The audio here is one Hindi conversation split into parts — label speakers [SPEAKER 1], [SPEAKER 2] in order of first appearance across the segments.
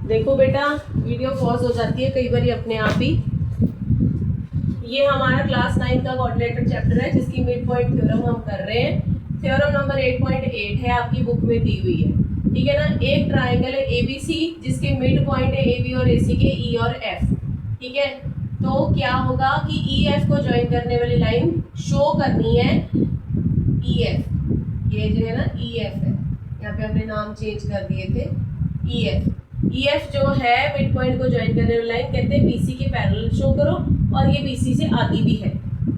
[SPEAKER 1] देखो बेटा, वीडियो पॉज हो जाती है कई बार अपने आप ही। ये हमारा क्लास 9 का कोऑर्डिनेटर चैप्टर है जिसकी मिड पॉइंट थ्योरम हम कर रहे हैं। थ्योरम नंबर 8.8 है, आपकी बुक में दी हुई है, ठीक है ना। एक ट्राइंगल है एबीसी जिसके मिड पॉइंट है एबी और एसी के ई और एफ, ठीक है। तो क्या होगा कि ई एफ को ज्वाइन करने वाली लाइन शो करनी है ई एफ, ये जो है ना ई एफ है, यहाँ पे हमने नाम चेंज कर दिए थे ई एफ। ई एफ जो है मिड पॉइंट को ज्वाइन करने वाली लाइन, कहते हैं बीसी के पैरेलल शो करो और ये बीसी से आती भी है।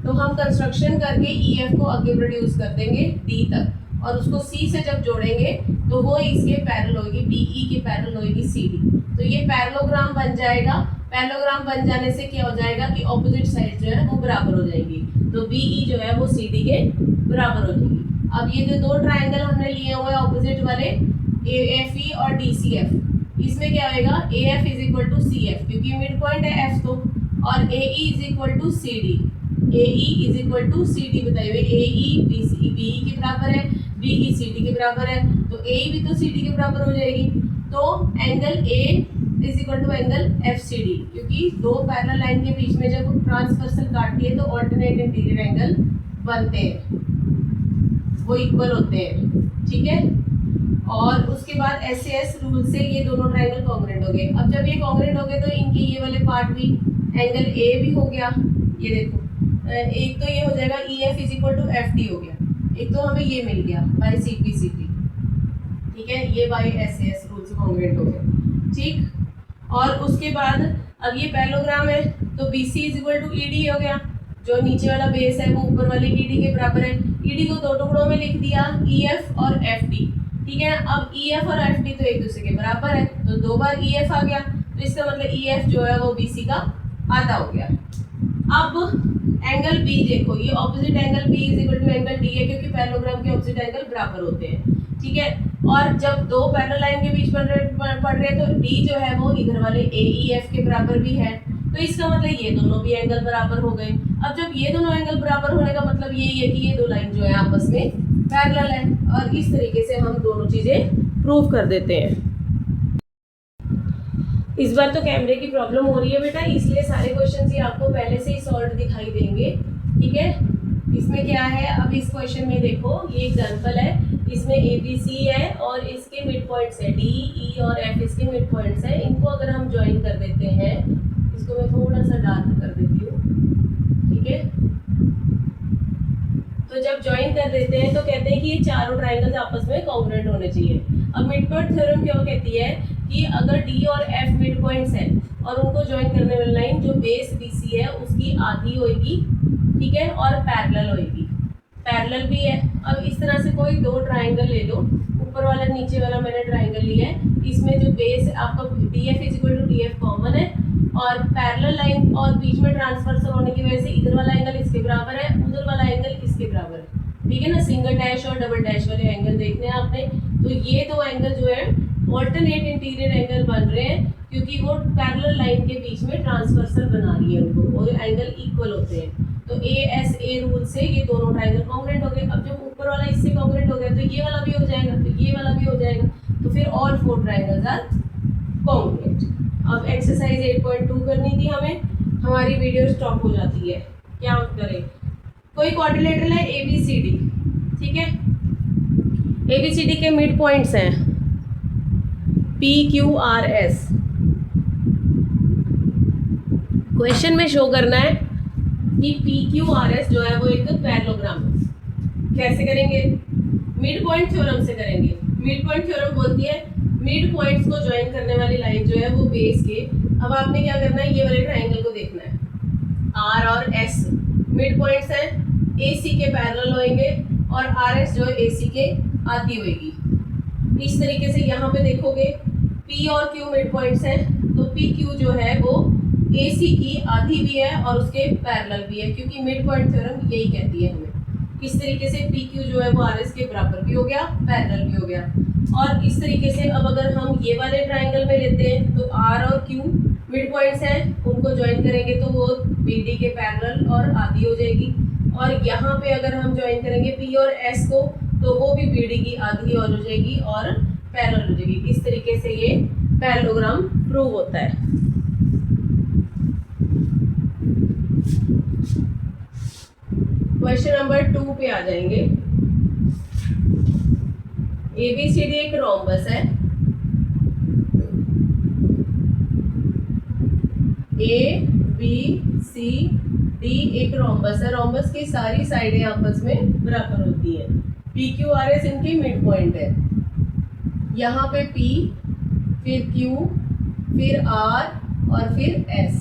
[SPEAKER 1] तो हम कंस्ट्रक्शन करके ई एफ को आगे प्रोड्यूस कर देंगे डी तक और उसको सी से जब जोड़ेंगे तो वो इसके पैरेलल होगी, बीई के पैरेलल होगी सी डी। तो ये पैरेललोग्राम बन जाएगा। पैरेललोग्राम बन जाने से क्या हो जाएगा कि ऑपोजिट साइड जो है वो बराबर हो जाएंगी, तो बीई जो है वो सी डी के बराबर हो जाएगी। अब ये जो दो ट्राइंगल हमने लिए हुए ऑपोजिट वाले ए एफ ई और डी सी एफ, इसमें क्या होगा A F is equal to C F, क्योंकि मिड पॉइंट है एफ तो, और A E is equal to C D, A E is equal to C D बताइए। A E B C B E के बराबर है, बी ई सी डी के बराबर है, तो ए ई भी तो सी डी के बराबर हो जाएगी। तो angle A is equal to angle F C D, क्योंकि दो पैरेलल लाइन के बीच में जब ट्रांसवर्सल काटती है तो ऑल्टरनेट इंटीरियर एंगल बनते हैं, वो इक्वल होते हैं, ठीक है। और उसके बाद एस एस रूल से ये दोनों ट्राइंगल कॉन्ग्रुएंट हो गए। अब जब ये कॉन्ग्रुएंट हो गए तो इनके ये वाले पार्ट भी, एंगल ए भी हो गया, ये देखो एक तो ये हो जाएगा E F is equal to F D हो गया, एक तो हमें ये मिल गया by C P C T, ठीक है, ये बाय एस एस रूल से कॉन्ग्रुएंट हो गया, ठीक। और उसके बाद अब ये पैरेललोग्राम है तो B C is equal to E D हो गया, जो नीचे वाला बेस है वो ऊपर वाले ई डी के बराबर है। ई डी को दो टुकड़ों में लिख दिया, ई एफ और एफ डी, ठीक है। अब ई एफ और एफ डी तो एक दूसरे के बराबर है, तो दो बार ई एफ आ गया, तो इसका मतलब ई एफ जो है वो बी सी का आधा हो गया। अब एंगल बी देखो, ये opposite angle B is equal to angle D है, क्योंकि पैरेललोग्राम के ऑपोजिट एंगल बराबर होते हैं, ठीक है। और जब दो पैरेलल लाइन के बीच पड़ रहे हैं तो डी जो है वो इधर वाले ए ई एफ के बराबर भी है, तो इसका मतलब ये दोनों भी एंगल बराबर हो गए। अब जब ये दोनों एंगल बराबर होने का मतलब यही है कि ये दो लाइन जो है आपस में पैरेलल है, और इस तरीके से हम दोनों चीजें प्रूव कर देते हैं। इस बार तो कैमरे की प्रॉब्लम हो रही है बेटा, इसलिए सारे क्वेश्चंस ही आपको पहले से ही सॉल्व दिखाई देंगे, ठीक है। इसमें क्या है, अब इस क्वेश्चन में देखो ये एग्जांपल है, इसमें ए बी सी है और इसके मिड पॉइंट्स है डी ई और एफ, इसके मिड पॉइंट्स है। इनको अगर हम ज्वाइन कर देते हैं, इसको मैं थोड़ा सा डार्क कर देती हूँ, ठीक है। तो जब ज्वाइन कर देते हैं तो कहते हैं कि ये चारों ट्राइंगल्स आपस में कॉन्ग्रुएंट होने चाहिए। अब मिड पॉइंट थ्योरम क्यों कहती है कि अगर डी और एफ मिड पॉइंट्स हैं और उनको ज्वाइन करने वाली लाइन जो बेस बीसी है उसकी आधी होगी, ठीक है, और पैरेलल होगी, पैरेलल भी है। अब इस तरह से कोई दो ट्राइंगल ले लो, ऊपर वाला नीचे वाला मैंने ट्राइंगल लिया है, इसमें जो बेस आपका D F is equal to D F common है, और पैरेलल लाइन और बीच में ट्रांसवर्सल होने की वजह से इधर वाला एंगल इसके बराबर है, उधर वाला एंगल इसके बराबर है, ठीक है ना। सिंगल डैश और डबल डैश वाले एंगल देखने हैं आपने, तो ये दो एंगल जो है ऑल्टरनेट इंटीरियर एंगल बन रहे हैं, क्योंकि वो पैरेलल लाइन के बीच में ट्रांसवर्सल बना रही है उनको, और एंगल इक्वल होते हैं। तो ए एस ए रूल से ये दोनों ट्राइंगल कॉन्ग्रुएंट हो गए। अब जब ऊपर वाला इससे कॉन्ग्रुएंट हो गया तो ये वाला भी हो जाएगा, तो ये वाला भी हो जाएगा, तो फिर all four triangles are congruent. अब एक्सरसाइज 8.2 करनी थी हमें, हमारी वीडियो स्टॉप हो जाती है, क्या करें। कोई क्वाड्रिलेटरल है ए बी सी डी, ठीक है, ए बी सी डी के मिड पॉइंट्स हैं P Q R S. Question में शो करना है कि पी क्यू आर एस जो है वो एक पैरेललोग्राम है। कैसे करेंगे, मिड पॉइंट थ्योरम से करेंगे। मिड पॉइंट थ्योरम बोलती है मिड पॉइंट्स को ज्वाइन करने वाली लाइन जो है वो बेस के, अब आपने क्या करना है, ये वाले ट्राइंगल को देखना है, आर और एस मिड पॉइंट्स हैं, ए सी के पैरेलल होंगे और आर एस जो है ए सी के आती होगी। इस तरीके से यहाँ पे देखोगे पी और क्यू मिड पॉइंट्स हैं, तो पी क्यू जो है वो ए सी की आधी भी है और उसके पैरेलल भी है, क्योंकि मिड पॉइंट थ्योरम यही कहती है हमें। इस तरीके से पी क्यू जो है वो आर एस के बराबर भी हो गया, पैरेलल भी हो गया। और इस तरीके से अब अगर हम ये वाले ट्राइंगल में लेते हैं तो आर और क्यू मिड पॉइंट्स हैं, उनको ज्वाइन करेंगे तो वो बी डी के पैरेलल और आधी हो जाएगी। और यहाँ पे अगर हम ज्वाइन करेंगे पी और एस को तो वो भी बी डी की आधी और हो जाएगी और पैरेलल हो जाएगी। इस तरीके से ये पैरेललोग्राम प्रूव होता है। क्वेश्चन नंबर 2 पे आ जाएंगे। ABCD एक रोम्बस है, ABCD एक रोम्बस है। रोम्बस की सारी साइडें आपस में बराबर होती हैं। PQRS इनकी मिड पॉइंट है। यहाँ पे P, फिर Q, फिर R और फिर S,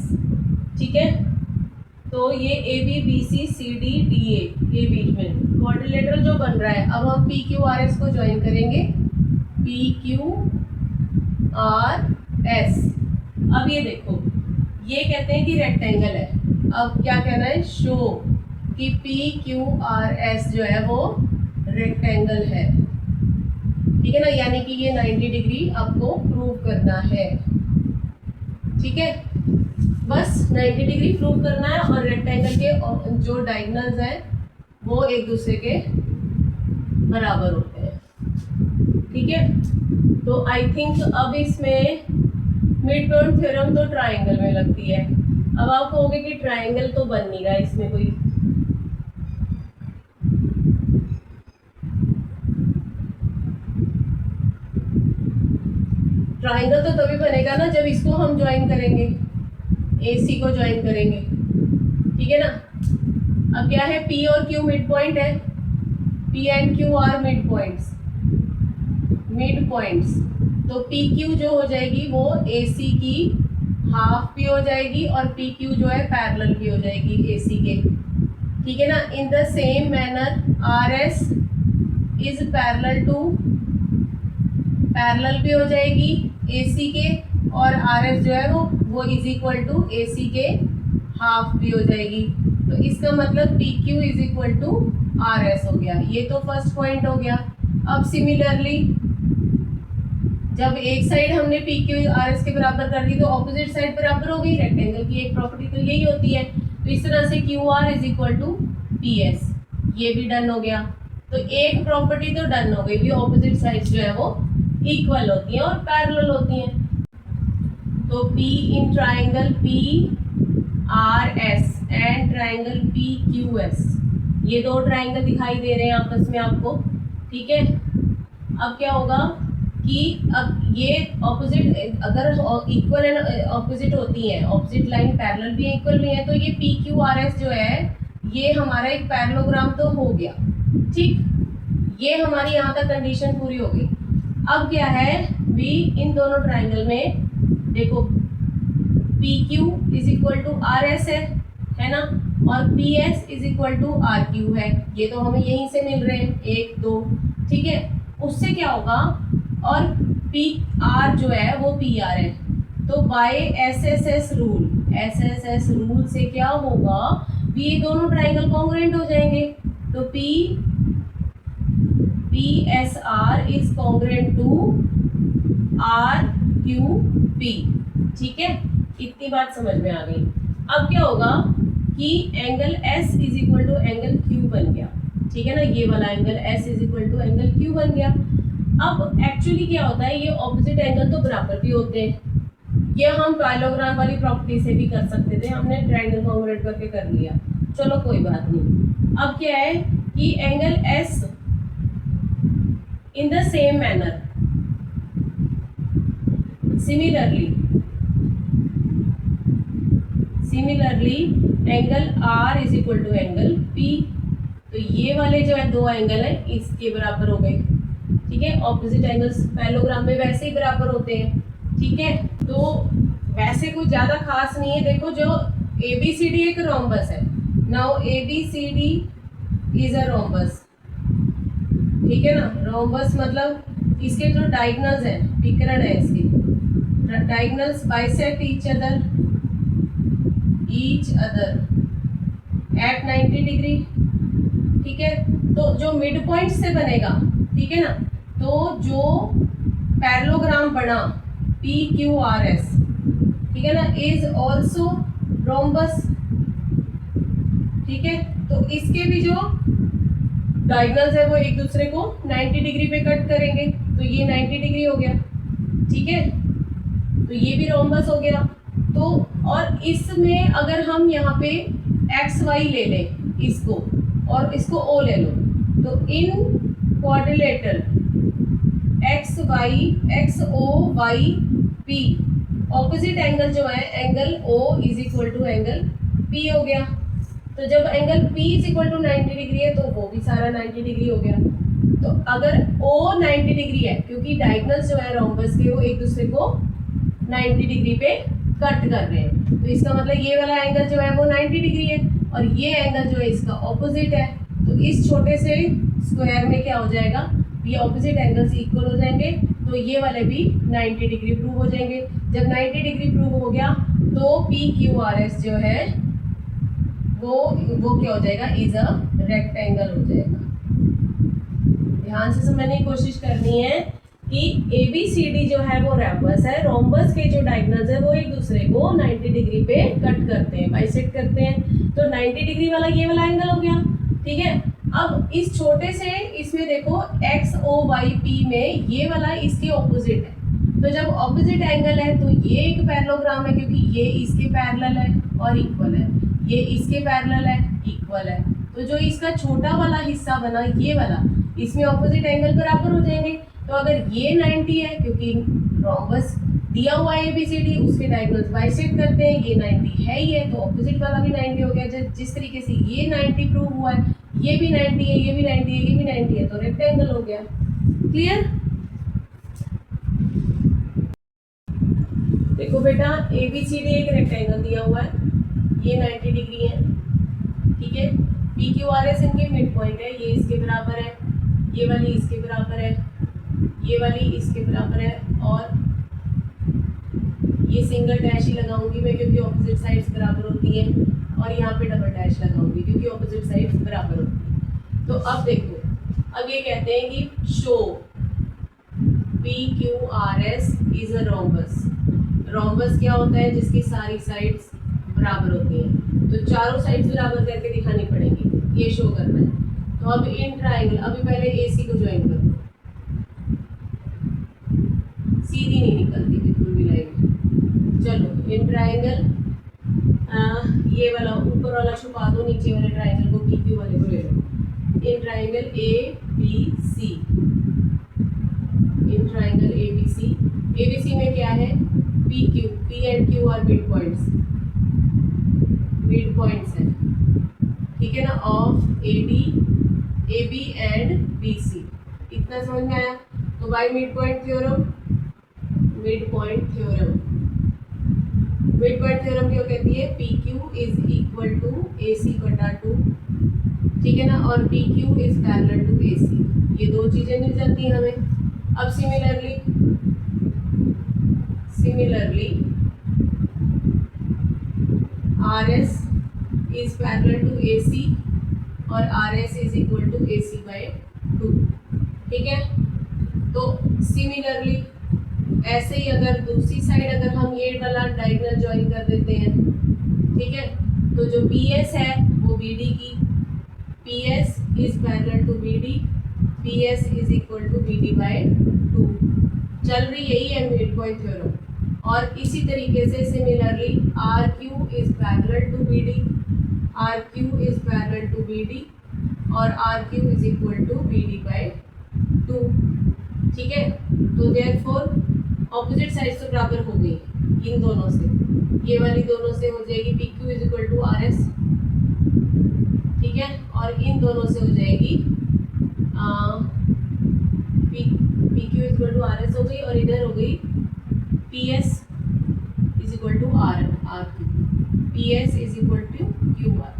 [SPEAKER 1] ठीक है। तो ये ABBCCDDA के बीच में क्वाड्रिलेटरल जो बन रहा है। अब हम PQRS को ज्वाइन करेंगे, PQRS। अब ये देखो, ये कहते हैं कि रेक्टेंगल है। अब क्या कहना है, शो कि PQRS जो है वो रेक्टेंगल है, ठीक है ना। यानी कि ये 90 डिग्री आपको प्रूव करना है, ठीक है। बस 90 डिग्री प्रूव करना है और रेक्टेंगल के जो डायगोनल्स हैं वो एक दूसरे के बराबर होते हैं, ठीक है। तो आई थिंक अब इसमें मिड पॉइंट थ्योरम तो ट्राइंगल में लगती है। अब आप कहोगे कि ट्राइंगल तो बन नहीं रहा इसमें कोई। ट्राइंगल तो तभी बनेगा ना जब इसको हम ज्वाइन करेंगे, AC को ज्वाइन करेंगे, ठीक है ना। अब क्या है, P और Q मिड पॉइंट है, P and Q are mid points. तो PQ जो हो जाएगी वो AC की हाफ भी हो जाएगी और PQ जो है पैरेलल भी हो जाएगी AC के, ठीक है ना। इन the same manner RS is parallel भी हो जाएगी AC के, और RS जो है वो इज इक्वल टू AC के हाफ भी हो जाएगी। तो इसका मतलब PQ is equal to RS हो गया। ये तो फर्स्ट पॉइंट हो गया। अब सिमिलरली जब एक साइड हमने PQ RS के बराबर कर दी तो ऑपोजिट साइड बराबर हो गई। रेक्टेंगल की एक प्रॉपर्टी तो यही होती है। तो इस तरह से QR is equal to PS, ये भी डन हो गया। तो एक प्रॉपर्टी तो डन हो गई भी, ऑपोजिट साइड्स जो है वो इक्वल होती हैं और पैरेलल होती हैं। तो P in triangle PRS and triangle PQS, ये दो ट्राइंगल दिखाई दे रहे हैं आपस में आपको, ठीक है। अब क्या होगा कि अब ये ऑपोजिट अगर इक्वल एंड ऑपोजिट होती हैं, ऑपोजिट लाइन पैरेलल भी इक्वल भी है, तो ये PQRS जो है ये हमारा एक पैरेललोग्राम तो हो गया, ठीक। ये हमारी यहाँ तक कंडीशन पूरी हो गई। अब क्या है भी, इन दोनों ट्राइंगल में देखो PQ is equal to RS है ना, और PS is equal to RQ है। ये तो हमें यहीं से मिल रहे हैं 1 2, ठीक है। उससे क्या होगा, और PR जो है वो PR है, तो बाय SSS रूल से क्या होगा, ये दोनों ट्राइंगल कॉन्ग्रुएंट हो जाएंगे। तो PSR is congruent to RQP, ठीक है। इतनी बात समझ में आ गई। अब क्या होगा कि angle S is equal to angle Q बन गया, ठीक है ना। ये वाला angle S is equal to angle Q बन गया। अब एक्चुअली क्या होता है, ये ऑपोजिट एंगल तो बराबर भी होते हैं। ये हम पैरेललोग्राम वाली प्रॉपर्टी से भी कर सकते थे, हमने ट्रायंगल कॉन्ग्रुएंट करके कर लिया, चलो कोई बात नहीं। अब क्या है कि angle S in the same manner similarly angle R is equal to angle P। तो ये वाले जो है दो एंगल है इसके बराबर हो गए, ठीक है। ऑपोजिट एंगल्स पैरेललोग्राम में वैसे ही बराबर होते हैं, ठीक है। तो वैसे कुछ ज़्यादा खास नहीं है। देखो जो ABCD एक रोम्बस है, now ABCD is a rhombus, ठीक है ना। रोम्बस मतलब इसके जो डायगोनल्स हैं, विकर्ण है इसके, diagonals bisect each other at 90 degree, ठीक है। तो जो मिड पॉइंट से बनेगा, ठीक है ना, तो जो पैरेललोग्राम बना PQRS, ठीक है ना, इज ऑल्सो रोम्बस, ठीक है। तो इसके भी जो डायगोनल्स है वो एक दूसरे को 90 डिग्री पे कट करेंगे, तो ये 90 डिग्री हो गया, ठीक है। तो ये भी रोम्बस हो गया। तो और इसमें अगर हम यहाँ पे एक्स वाई ले लें इसको और इसको ओ ले लो, तो in quadrilateral X O Y P opposite angle जो है angle O is equal to angle P हो गया। तो जब angle P is equal to 90 degree है तो वो भी सारा 90 डिग्री हो गया। तो अगर O 90 डिग्री है, क्योंकि डायगोनल्स जो है रोम्बस के वो एक दूसरे को 90 डिग्री पे कट कर रहे हैं, तो इसका मतलब ये वाला एंगल जो है वो 90 डिग्री है और ये एंगल जो है इसका ऑपोजिट है। तो इस छोटे से स्क्वायर में क्या हो जाएगा, ये ऑपोजिट एंगल्स इक्वल हो जाएंगे, तो ये वाले भी 90 डिग्री प्रूव हो जाएंगे। जब 90 डिग्री प्रूव हो गया तो PQRS जो है वो क्या हो जाएगा, इज अ रेक्टेंगल हो जाएगा। ध्यान से समझने की कोशिश करनी है कि ABCD जो है वो रोम्बस है। रोम्बस के जो डायगोनल्स है वो एक दूसरे को 90 डिग्री पे कट करते हैं, बाइसेक्ट करते हैं। तो 90 डिग्री वाला ये वाला एंगल हो गया, ठीक है। अब इस छोटे से इसमें देखो XOYP में ये वाला इसके ऑपोजिट है, तो जब ऑपोजिट एंगल है तो ये एक पैरेललोग्राम है, क्योंकि ये इसके पैरेलल है और इक्वल है, ये इसके पैरेलल है, इक्वल है। तो जो इसका छोटा वाला हिस्सा बना ये वाला, इसमें ऑपोजिट एंगल बराबर हो जाएंगे। तो अगर ये 90 है, क्योंकि रोम्बस दिया हुआ है ABCD, उसके डायगोनल्स बाइसेक्ट करते हैं, ये 90 है ही है, तो ऑपोजिट वाला भी 90 हो गया। जिस तरीके से ये 90 प्रूव हुआ है, ये भी 90 है, ये भी 90 है, ये भी 90 है, तो रेक्टेंगल हो गया। क्लियर? देखो बेटा, ABCD एक रेक्टेंगल दिया हुआ है, ये 90 डिग्री है, ठीक है। PQRS इनके मिड पॉइंट है, ये इसके बराबर है, ये वाली इसके बराबर है, ये वाली इसके बराबर है, और ये सिंगल डैश ही लगाऊंगी मैं क्योंकि ऑपोजिट साइड्स बराबर होती हैं, और यहाँ पे डबल डैश लगाऊंगी क्योंकि ऑपोजिट साइड्स बराबर होती हैं। तो अब देखो, अब ये कहते हैं कि show PQRS is a rhombus. Rhombus क्या होता है, जिसकी सारी साइड्स बराबर होती हैं, तो चारों साइड्स बराबर करके दिखानी पड़ेंगी, ये शो करना है। तो अब इन ट्राइंगल, अभी पहले AC को ज्वाइन कर दो, सीधी नहीं निकलती बिल्कुल भी लाइन। चलो इन ट्राइंगल, ये वाला ऊपर वाला छुपा दो, नीचे वाले ट्राइंगल को PQ वाले को ले लो। In triangle ABC, in triangle ABC में क्या है, PQ, P and Q are mid points, mid points है, ठीक है ना, ऑफ AB एंड BC। इतना समझ में आया? तो by mid point theorem, mid point theorem क्यों कहती है, PQ is equal to AC बटा 2, ठीक है ना, और PQ is parallel to AC। ये दो चीजें मिल जाती हैं हमें। अब similarly RS is parallel to AC और RS is equal to AC by 2, ठीक है। तो सिमिलरली ऐसे ही अगर दूसरी साइड अगर हम ये वाला डायगोनल ज्वाइन कर देते हैं, ठीक है, तो जो BS है वो BD की, PS is parallel to BD, PS is equal to BD by 2। चल रही यही है मिड पॉइंट थ्योरम। और इसी तरीके से similarly RQ is parallel to BD, RQ is parallel to BD और RQ is equal to BD by 2, ठीक है। तो देयरफॉर ऑपोजिट साइड्स तो बराबर हो गई इन दोनों से, ये वाली दोनों से हो जाएगी PQ is equal to RS, ठीक है, और इन दोनों से हो जाएगी PQ is equal to RS हो गई, और इधर हो गई PS is equal to RQ, PS is equal to QR।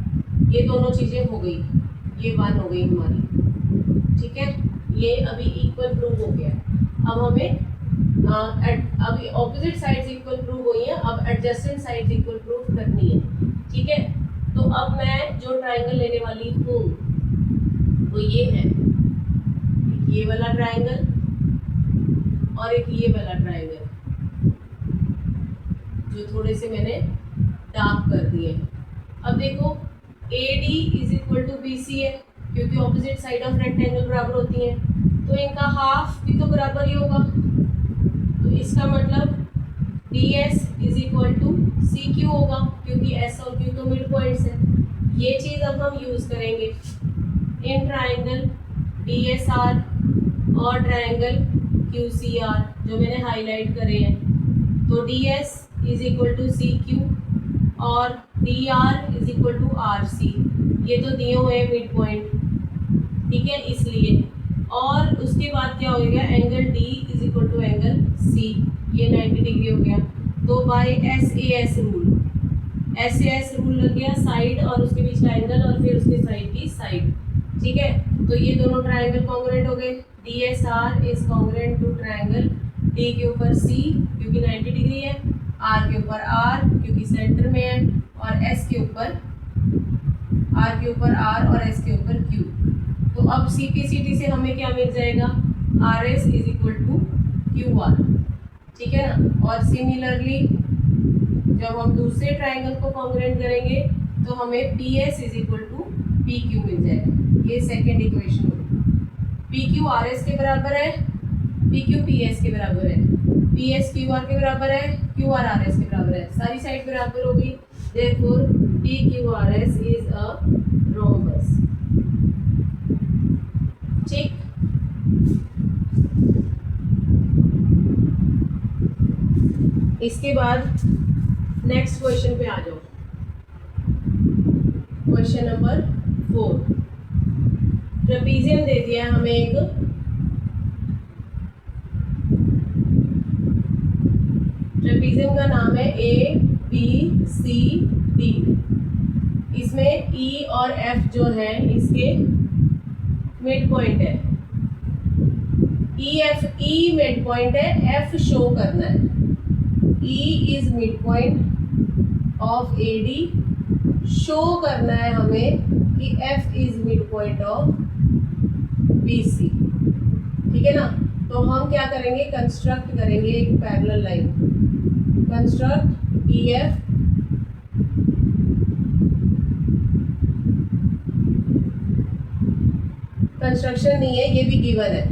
[SPEAKER 1] ये दोनों चीज़ें हो गई, ये 1 हो गई हमारी, ठीक है। ये अभी इक्वल प्रूव हो गया। अब हमें अभी ऑपोजिट साइड्स इक्वल प्रूव हुई हैं, अब एडजेसेंट साइड्स इक्वल प्रूव करनी है, ठीक है। तो अब मैं जो ट्राइंगल लेने वाली हूँ वो ये है, एक ये वाला ट्राइंगल और एक ये वाला ट्राइंगल, जो थोड़े से मैंने डार्क कर दिए। अब देखो AD is equal to BC है, क्योंकि ऑपोजिट साइड ऑफ रेक्टेंगल बराबर होती हैं, तो इनका हाफ भी तो बराबर ही होगा। तो इसका मतलब D S is equal to C Q होगा, क्योंकि एस और क्यू तो मिड पॉइंट्स हैं। ये चीज़ अब हम यूज़ करेंगे in triangle D S R और ट्राइंगल क्यू सी आर जो मैंने हाईलाइट करे हैं। तो D S is equal to C Q और D R is equal to R C, ये तो दिए हुए हैं मिड पॉइंट, ठीक है, इसलिए। और उसके बाद क्या हो गया, angle D is equal to angle C, ये 90 डिग्री हो गया। तो by S A S rule लग गया, साइड और उसके बीच का एंगल और फिर उसके साइड की साइड, ठीक है। तो ये दोनों ट्राइंगल कॉन्ग्रुएंट हो गए। D S R is congruent to triangle D के ऊपर सी क्योंकि 90 डिग्री है, आर के ऊपर आर क्योंकि सेंटर में है, और एस के ऊपर आर के ऊपर आर और एस के ऊपर क्यू। तो अब CPCT से हमें क्या मिल जाएगा, R S is equal to Q R, ठीक है ना। और सिमिलरली जब हम दूसरे ट्राइंगल को कॉन्ग्रुएंट करेंगे तो हमें P S is equal to P Q मिल जाएगा। ये सेकेंड इक्वेशन होगी। पी क्यू आर एस के बराबर है, पी क्यू पी एस के बराबर है, पी एस क्यू आर के बराबर है, क्यू आर आर एस के बराबर है, सारी साइड बराबर होगी। Therefore P Q R S is a rhombus, ठीक। इसके बाद नेक्स्ट क्वेश्चन पे आ जाओ, क्वेश्चन नंबर 4। ट्रेपीजियम दे दिया है हमें एक, ट्रेपीजियम का नाम है ABCD। इसमें E और F जो है इसके मिड पॉइंट है। E मिड पॉइंट है, F शो करना है। E is mid point of AD, show करना है हमें कि F is mid point of BC, ठीक है ना। तो हम क्या करेंगे, कंस्ट्रक्ट करेंगे एक parallel line, construct EF construction नहीं है, ये भी गिवन है।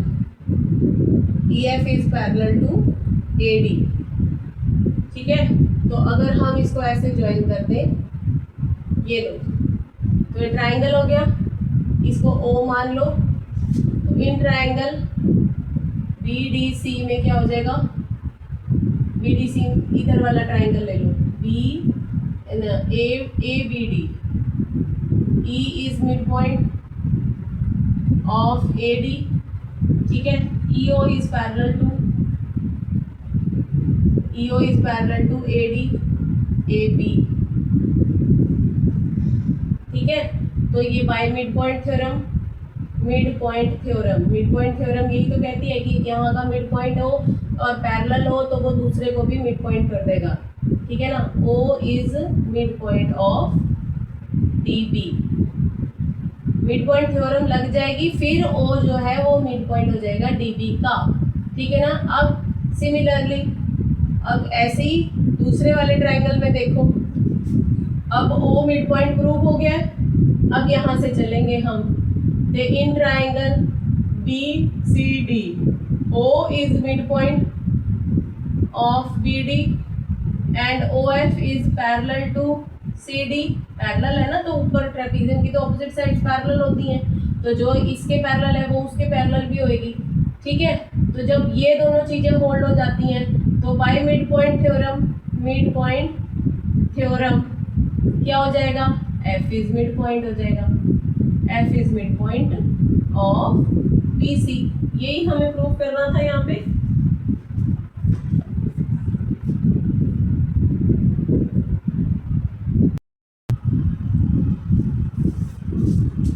[SPEAKER 1] EF is parallel to AD, ठीक है। तो अगर हम इसको ऐसे ज्वाइन कर दें, ये लो, तो ये ट्राइंगल हो गया, इसको O मान लो। तो इन ट्राइंगल BDC में क्या हो जाएगा, BDC इधर वाला ट्राइंगल ले लो, ABD, E is mid point of AD, ठीक है। EO is parallel to AD AB, ठीक है। तो ये बाय मिड पॉइंट थ्योरम यही तो कहती है कि यहाँ का मिड पॉइंट हो और पैरेलल हो तो वो दूसरे को भी मिड पॉइंट कर देगा, ठीक है ना। O is mid point of DB, mid point theorem लग जाएगी, फिर O जो है वो मिड पॉइंट हो जाएगा DB का, ठीक है ना। अब सिमिलरली अब ऐसे ही दूसरे वाले ट्राइंगल में देखो, अब O मिड पॉइंट प्रूव हो गया। अब यहाँ से चलेंगे हम, in triangle BCD, O is mid point of BD and OF is parallel to CD, parallel है ना, तो ऊपर ट्रेपीजियम की तो ऑपोजिट साइड्स पैरेलल होती हैं, तो जो इसके पैरेलल है वो उसके पैरेलल भी होएगी, ठीक है। तो जब ये दोनों चीज़ें होल्ड हो जाती हैं तो बाय मिड पॉइंट थ्योरम क्या हो जाएगा, F इज मिड पॉइंट हो जाएगा, F is mid point of BC। यही हमें प्रूव करना था यहाँ पे।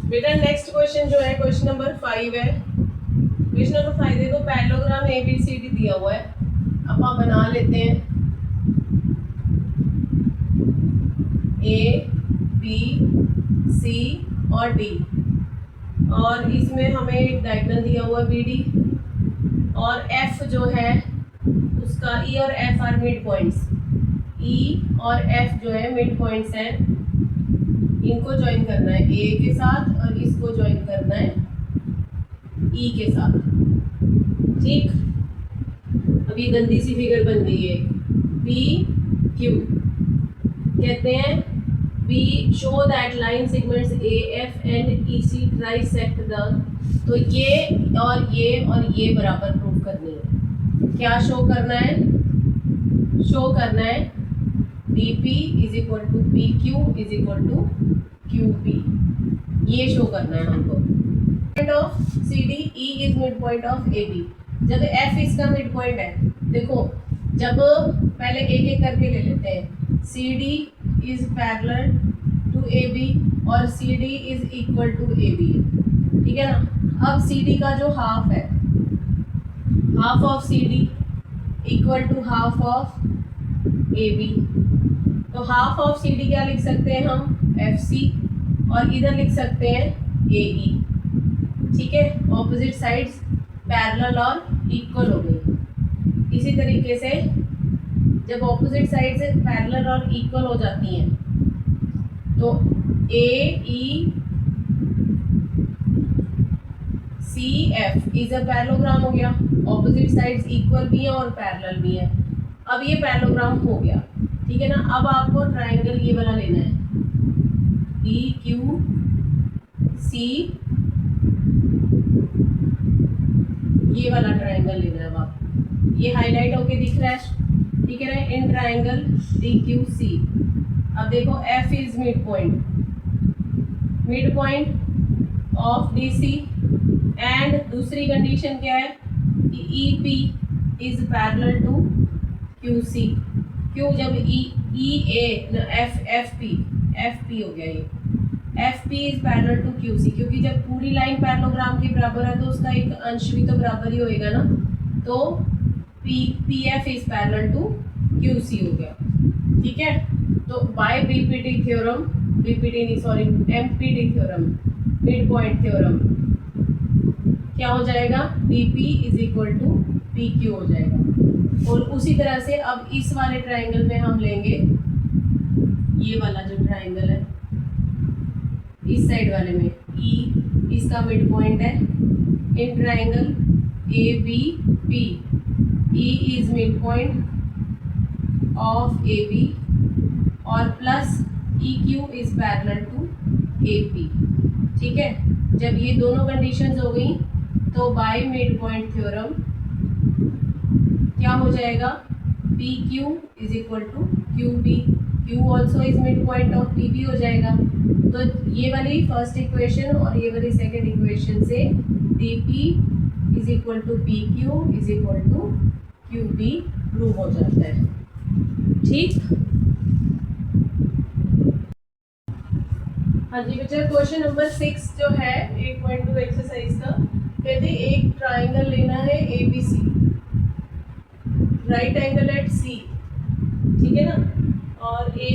[SPEAKER 1] बेटा नेक्स्ट क्वेश्चन जो है क्वेश्चन नंबर 5 है। क्वेश्चन नंबर 5 देखो, पैरेललोग्राम ABCD दिया हुआ है, अब आप बना लेते हैं। A B C और D, और इसमें हमें एक डायगोनल दिया हुआ BD, और F जो है उसका E और F are mid points, E और F जो है मिड पॉइंट्स हैं, इनको ज्वाइन करना है A के साथ और इसको ज्वाइन करना है E के साथ, ठीक। अभी गंदी सी फिगर बन गई है, पी क्यू कहते हैं be show that line segments A F and E C trisect the, तो ये और ये बराबर प्रूव करनी है। क्या शो करना है? शो करना है D P is equal to P Q is equal to Q P, ये शो करना है हमको। Mid of C D, E is mid point of A B. जब एफ इसका मिड पॉइंट है, देखो जब पहले एक एक करके ले लेते हैं, C D is parallel to A B और C D is equal to A B, ठीक है ना। अब सी डी का जो हाफ है, half of C D equal to half of A B, तो हाफ ऑफ सी डी क्या लिख सकते हैं हम? एफ सी, और इधर लिख सकते हैं ए ई, ठीक है। ऑपोजिट साइड्स पैरेलल और इक्वल हो गई। इसी तरीके से जब ऑपोजिट साइड्स पैरेलल और इक्वल हो जाती हैं तो A E C F is a parallelogram हो गया। ऑपोजिट साइड्स इक्वल भी है और पैरेलल भी है। अब ये पैरेललोग्राम हो गया, ठीक है ना। अब आपको ट्राइंगल ये वाला लेना है, डी क्यू सी, ये वाला ट्राइंगल लेना है। अब आप ये हाईलाइट होके दिख रहा है, ठीक है ना, in triangle D Q C. अब देखो F is mid point of D C, and दूसरी कंडीशन क्या है कि E P is parallel to Q C. क्यों? जब ई ए एफ पी हो गया, ये F P is parallel to Q C, क्योंकि जब पूरी लाइन पैरेललोग्राम के बराबर है तो उसका एक अंश भी तो बराबर ही होएगा ना। तो P F is parallel to Q C हो गया, ठीक है। तो बाय बीपीटी थ्योरम, बीपीटी नहीं sorry MPT theorem, mid point theorem, क्या हो जाएगा? BP is equal to P Q हो जाएगा। और उसी तरह से अब इस वाले ट्राइंगल में हम लेंगे ये वाला जो ट्राइंगल है, इस साइड वाले में ई इसका मिड पॉइंट है in triangle A B P. E is mid point of A B और plus E Q is parallel to A P, ठीक है। जब ये दोनों कंडीशंस हो गई तो बाय मिड पॉइंट थ्योरम क्या हो जाएगा? P Q is equal to Q B, Q also is mid point of P B हो जाएगा। तो ये वाली फर्स्ट इक्वेशन और ये वाली सेकेंड इक्वेशन से D P is equal to P Q is equal to Q B prove हो जाता है, ठीक। हाँ जी बच्चा, क्वेश्चन नंबर 6 जो है 8.2 एक्सरसाइज का, कहते एक ट्राइंगल लेना है A B C, right angle at C, ठीक है ना, और ए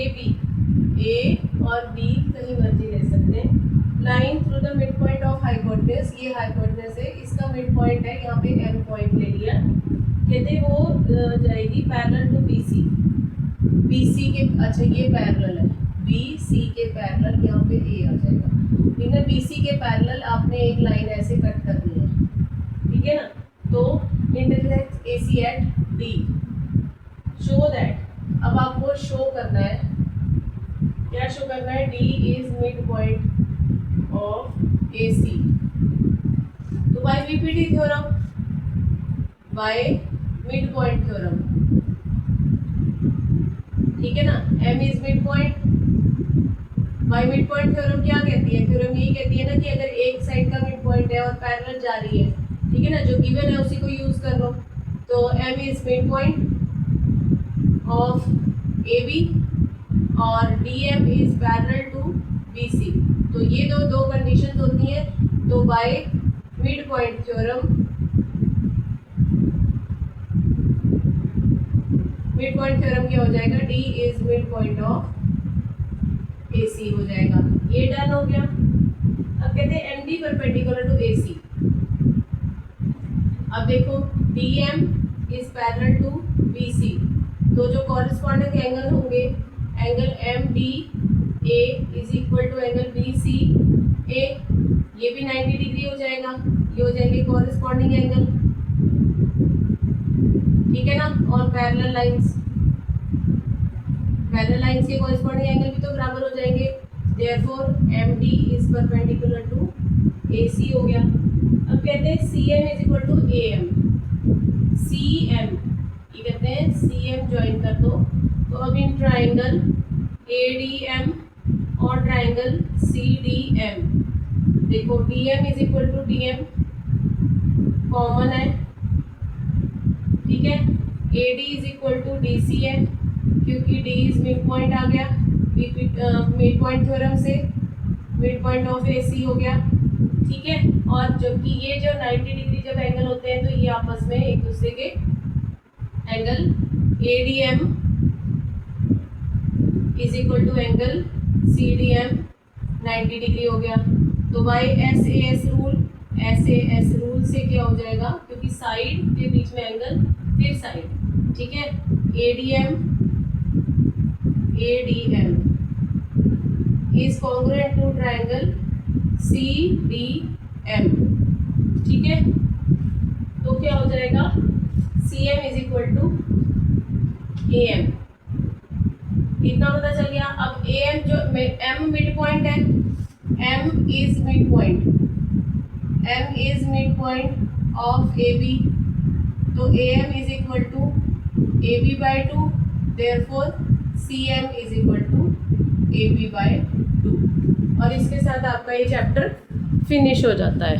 [SPEAKER 1] और बी कहीं मर्जी ले सकते हैं। Line through the mid point of hypotenuse, ये हाइपोटेनस है, इसका मिड पॉइंट है, यहाँ पे एम पॉइंट ले लिया। कहते वो जाएगी पैरेलल टू बी सी के, अच्छा ये पैरेलल है बी सी के पैरेलल, यहाँ पे ए आ जाएगा, ठीक है। बी सी के पैरेलल आपने एक लाइन ऐसे कट करनी है, ठीक है ना। तो intersect A C at D, show that, अब आपको शो करना है, क्या शो करना है? D is mid point of A C. तो by BPT theorem, by mid point theorem, ठीक है ना। M is mid point, by mid point theorem क्या कहती है? थ्योरम यही कहती है ना कि अगर एक साइड का मिड पॉइंट है और पैरेलल जा रही है, ठीक है ना, जो गिवन है उसी को यूज कर लो। तो M is mid point of A B और D M is parallel to B C. तो ये दो कंडीशन होती हैं। तो by mid point theorem, mid point theorem क्या हो जाएगा? D is mid point of A C हो जाएगा। ये डन हो गया। अब कहते हैं M D perpendicular to A C. अब देखो D M is parallel to B C, तो जो कॉरेस्पॉन्डिंग एंगल होंगे, angle M D A is equal to angle B C A, ये भी 90 डिग्री हो जाएगा, ये हो जाएंगे कॉरेस्पॉन्डिंग एंगल, ठीक है ना। और पैरेलल लाइंस, पैरेलल लाइंस के कॉरेस्पॉन्डिंग एंगल भी तो बराबर हो जाएंगे। Therefore MD is perpendicular to AC हो गया। अब कहते हैं CM is equal to AM। CM ये कहते हैं CM ज्वाइन कर दो, तो अब इन ट्राइंगल ADM और ट्राइंगल CDM देखो DM is equal to DM common है, ठीक है। AD is equal to DC है क्योंकि D इज मिड पॉइंट आ गया मिड पॉइंट थ्योरम से, मिड पॉइंट ऑफ AC हो गया, ठीक है। और जबकि ये जो 90 डिग्री जब एंगल होते हैं तो ये आपस में एक दूसरे के angle ADM is equal to angle CDM 90 degree हो गया। तो बाय SAS रूल से क्या हो जाएगा, क्योंकि साइड के बीच में एंगल फिर साइड, ठीक है। ADM is congruent to triangle CDM, ठीक है। तो क्या हो जाएगा CM is equal to AM, इतना पता चल गया। अब AM जो M मिड पॉइंट है, M is mid point of AB, तो AM is equal to AB by 2, therefore CM is equal to AB by 2। और इसके साथ आपका ये चैप्टर फिनिश हो जाता है।